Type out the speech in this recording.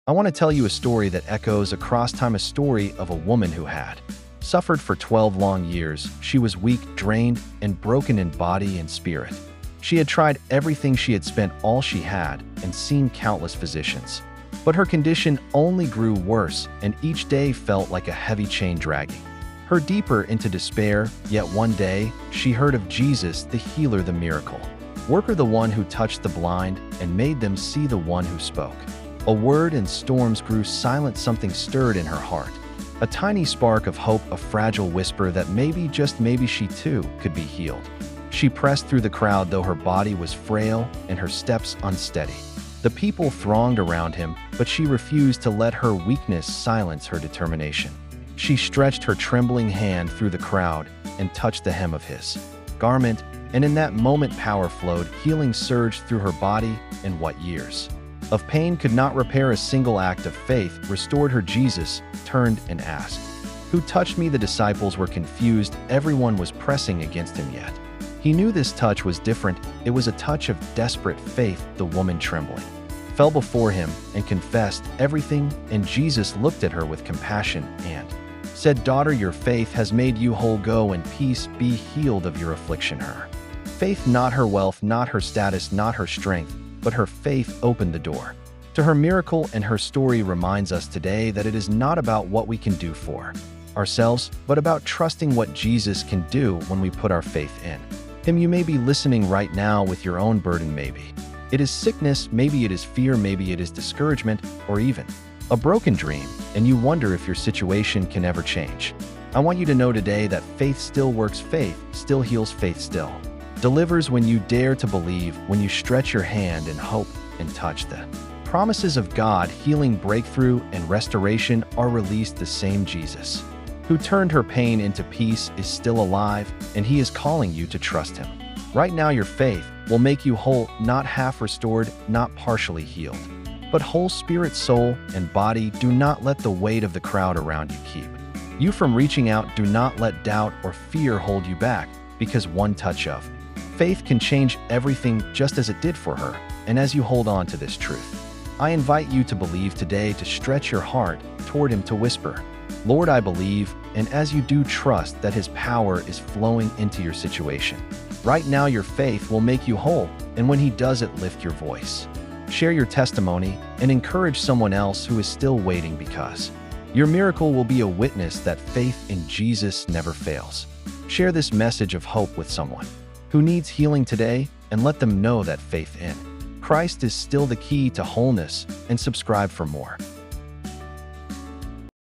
I want to tell you a story that echoes across time, a story of a woman who had suffered for 12 long years. She was weak, drained, and broken in body and spirit. She had tried everything, she had spent all she had, and seen countless physicians. But her condition only grew worse, and each day felt like a heavy chain dragging her deeper into despair. Yet one day, she heard of Jesus, the healer, the miracle worker, the one who touched the blind and made them see, the one who spoke a word and storms grew silent. Something stirred in her heart, a tiny spark of hope, a fragile whisper that maybe, just maybe, she too could be healed. She pressed through the crowd, though her body was frail and her steps unsteady. The people thronged around him, but she refused to let her weakness silence her determination. She stretched her trembling hand through the crowd and touched the hem of his garment, and in that moment power flowed. Healing surged through her body, and what years of pain could not repair, a single act of faith restored her. Jesus turned and asked, "Who touched me?" The disciples were confused. Everyone was pressing against him, yet he knew this touch was different. It was a touch of desperate faith. The woman, trembling, fell before him and confessed everything, and Jesus looked at her with compassion and said, "Daughter, your faith has made you whole. Go in peace, be healed of your affliction." Her faith, not her wealth, not her status, not her strength, but her faith opened the door to her miracle. And her story reminds us today that it is not about what we can do for ourselves, but about trusting what Jesus can do when we put our faith in him. You may be listening right now with your own burden. Maybe it is sickness, maybe it is fear, maybe it is discouragement, or even a broken dream, and you wonder if your situation can ever change. I want you to know today that faith still works, faith still heals, faith still delivers when you dare to believe, when you stretch your hand in hope and touch the promises of God. Healing, breakthrough, and restoration are released. The same Jesus who turned her pain into peace is still alive, and he is calling you to trust him. Right now, your faith will make you whole, not half restored, not partially healed, but whole, spirit, soul, and body. Do not let the weight of the crowd around you keep you from reaching out. Do not let doubt or fear hold you back, because one touch of faith can change everything, just as it did for her. And as you hold on to this truth, I invite you to believe today, to stretch your heart toward him, to whisper, "Lord, I believe," and as you do, trust that his power is flowing into your situation. Right now, your faith will make you whole, and when he does it, lift your voice, share your testimony, and encourage someone else who is still waiting, because your miracle will be a witness that faith in Jesus never fails. Share this message of hope with someone who needs healing today, and let them know that faith in Christ is still the key to wholeness. And subscribe for more